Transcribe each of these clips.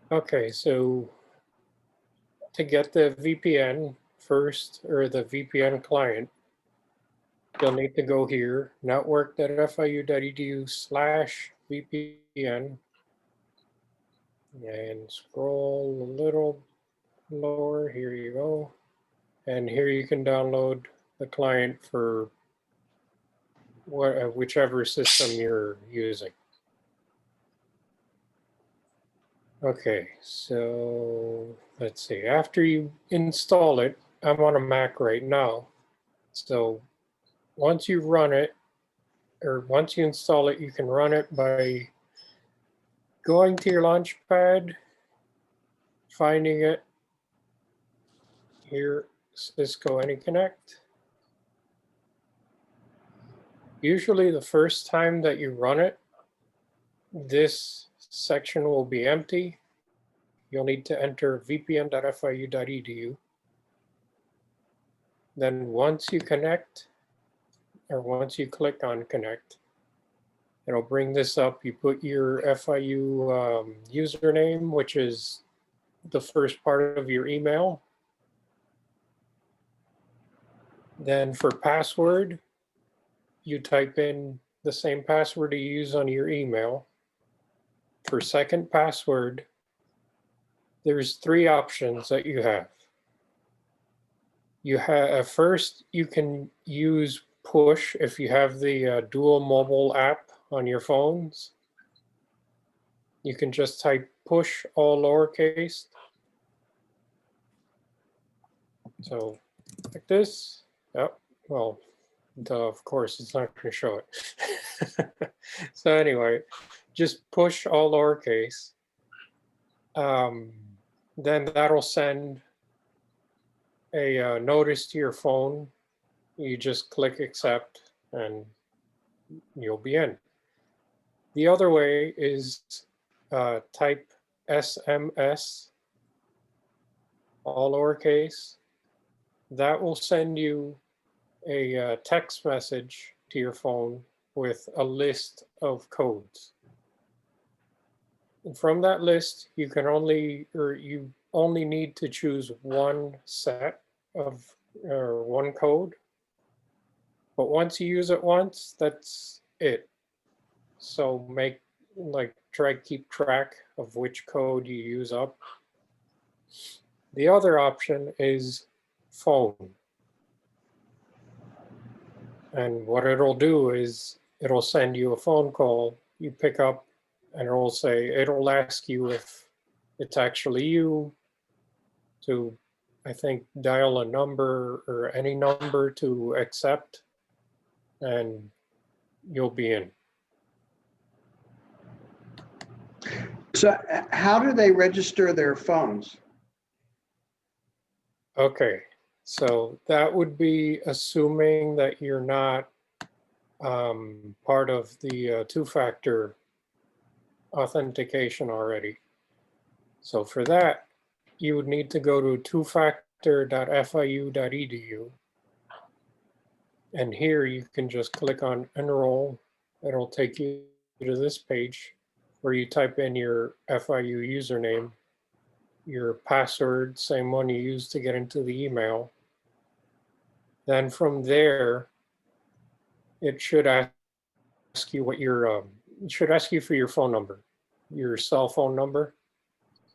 Okay, so to get the VPN first, or the VPN client, you'll need to go here, network.fiu.edu/VPN, and scroll a little lower. Here you go. And here you can download the client for whichever system you're using. Okay, so let's see. After you install it, I'm on a Mac right now. So once you run it, or once you install it, you can run it by going to your Launchpad, finding it here, Cisco Anyconnect. Usually the first time that you run it, this section will be empty. You'll need to enter vpn.fiu.edu. Then once you connect, or once you click on connect, it'll bring this up. You put your FIU username, which is the first part of your email. Then for password, you type in the same password you use on your email. For second password, there's 3 options that you have. You have first, you can use push if you have the dual mobile app on your phones. You can just type push all lowercase. So like this. Oh, well, of course, it's not going to show it. So anyway, just push all lowercase. Then that'll send a notice to your phone. You just click accept and you'll be in. The other way is type SMS, all lowercase. That will send you a text message to your phone with a list of codes. And from that list, you only need to choose one set of, or one code. But once you use it once, that's it. So try to keep track of which code you use up. The other option is phone. And what it'll do is it'll send you a phone call. You pick up and it'll ask you if it's actually you, to, I think, dial a number or any number to accept, and you'll be in. So how do they register their phones? Okay, so that would be assuming that you're not part of the two-factor authentication already. So for that, you would need to go to twofactor.fiu.edu. And here you can just click on enroll. It'll take you to this page where you type in your FIU username, your password, same one you used to get into the email. Then from there, it should ask you what it should ask you for your phone number, your cell phone number.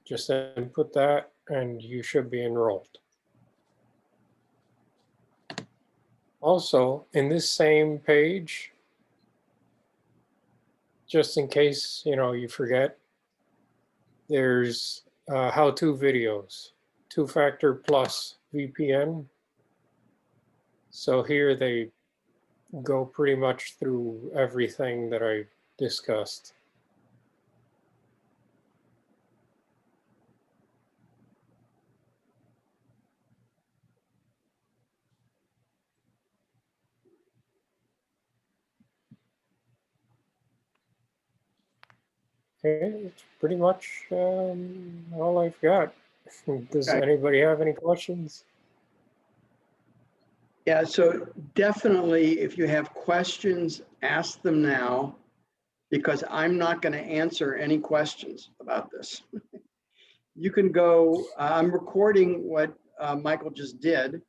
Just input that and you should be enrolled. Also, in this same page, just in case you forget, there's how-to videos, two-factor plus VPN. So here they go pretty much through everything that I discussed. Okay, it's pretty much all I've got. Does anybody have any questions? Yeah, so definitely if you have questions, ask them now, because I'm not going to answer any questions about this. you can go, I'm recording what Michael just did.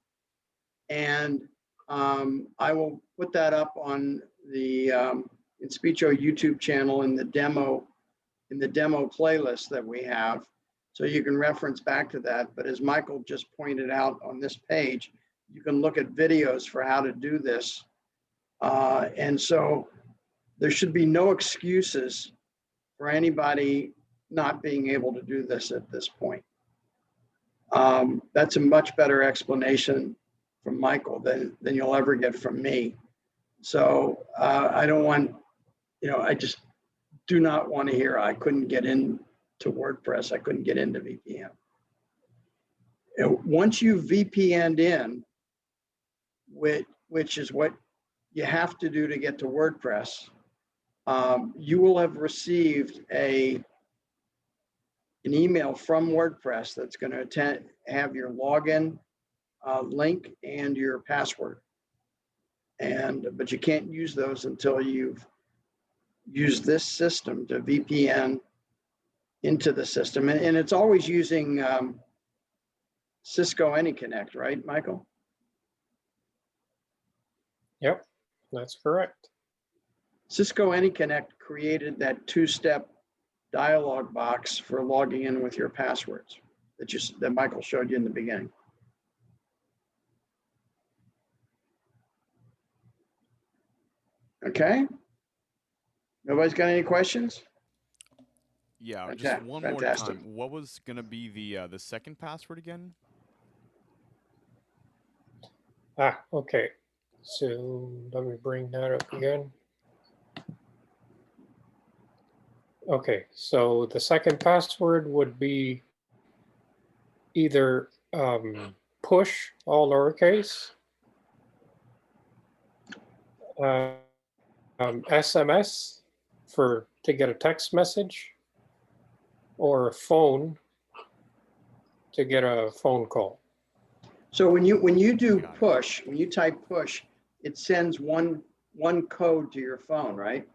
And I will put that up on the InSpeecho YouTube channel in the demo playlist that we have. So you can reference back to that. But as Michael just pointed out on this page, you can look at videos for how to do this. And so there should be no excuses for anybody not being able to do this at this point. That's a much better explanation from Michael than you'll ever get from me. So I don't want, I just do not want to hear I couldn't get into WordPress, I couldn't get into VPN. Once you've VPN'd in, which is what you have to do to get to WordPress, you will have received an email from WordPress that's going to have your login link and your password. But you can't use those until you've used this system to VPN into the system. And it's always using Cisco Anyconnect, right, Michael? Yep, that's correct. Cisco Anyconnect created that two-step dialog box for logging in with your passwords that Michael showed you in the beginning. Okay. Nobody's got any questions? Yeah, Okay, just one fantastic. more time. What was going to be the second password again? Okay. So let me bring that up again. Okay, so the second password would be either push, all lowercase, SMS to get a text message, or phone to get a phone call. So when you do push, when you type push, it sends one code to your phone, right?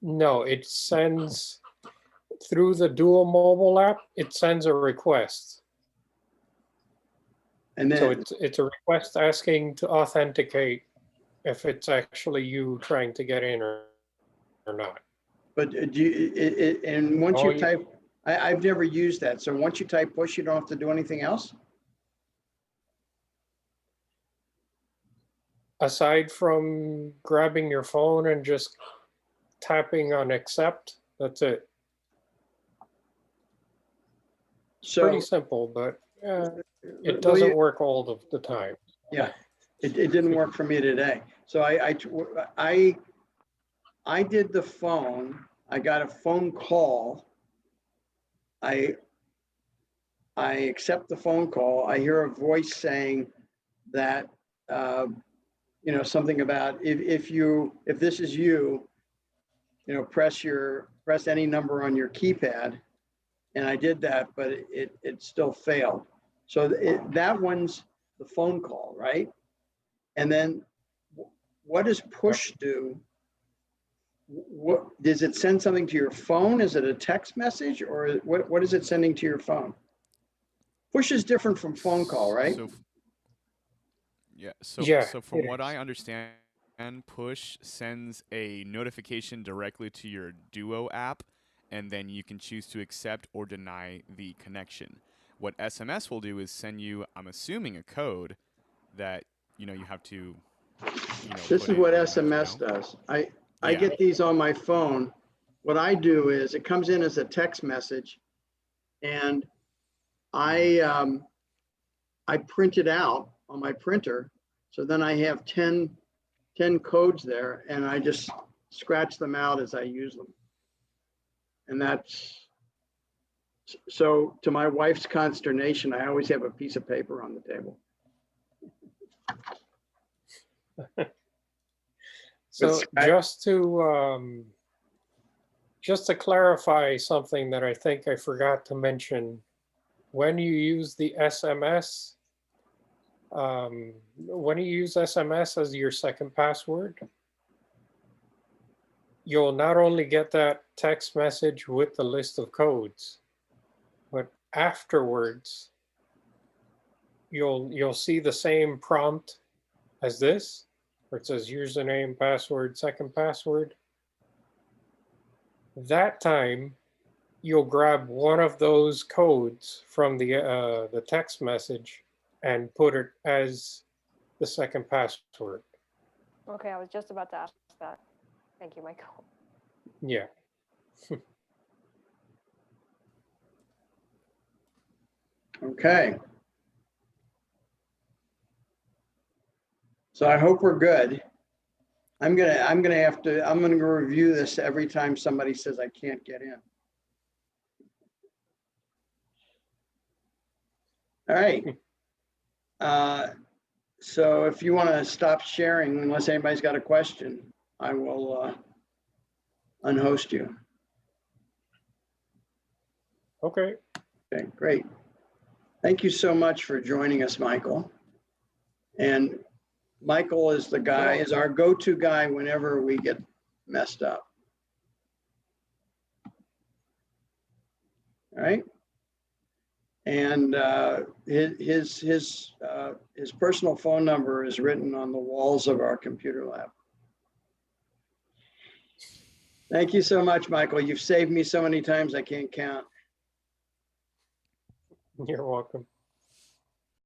No, it sends through the Dual Mobile app. It sends a request. And then so it's a request asking to authenticate if it's actually you trying to get in or not. But and once you type, I've never used that. So once you type push, you don't have to do anything else? Aside from grabbing your phone and just tapping on accept, that's it. So pretty simple, but it doesn't work all of the time. Yeah, it didn't work for me today. So I did the phone. I got a phone call. I accept the phone call. I hear a voice saying that something about if this is you, press any number on your keypad. And I did that, but it still failed. So that one's the phone call, right? And then what does push do? What does it send something to your phone? Is it a text message, or what is it sending to your phone? Push is different from phone call, right? So from what I understand, push sends a notification directly to your Duo app, and then you can choose to accept or deny the connection. What SMS will do is send you, I'm assuming, a code that you have to. This is what SMS does. I get these on my phone. What I do is it comes in as a text message, and I print it out on my printer. So then I have 10 codes there, and I just scratch them out as I use them. And that's, so to my wife's consternation, I always have a piece of paper on the table. So just to clarify something that I think I forgot to mention, when you use the SMS, when you use SMS as your second password, you'll not only get that text message with the list of codes, but afterwards, you'll see the same prompt as this, where it says username, password, second password. That time, you'll grab one of those codes from the text message and put it as the second password. Okay, I was just about to ask that. Thank you, Michael. Yeah. Okay. So I hope we're good. I'm gonna review this every time somebody says I can't get in. All right. So if you want to stop sharing, unless anybody's got a question, I will unhost you. Okay. Okay, great. Thank you so much for joining us, Michael. And Michael is the guy, is our go-to guy whenever we get messed up. All right. And his personal phone number is written on the walls of our computer lab. Thank you so much, Michael. You've saved me so many times I can't count. You're welcome.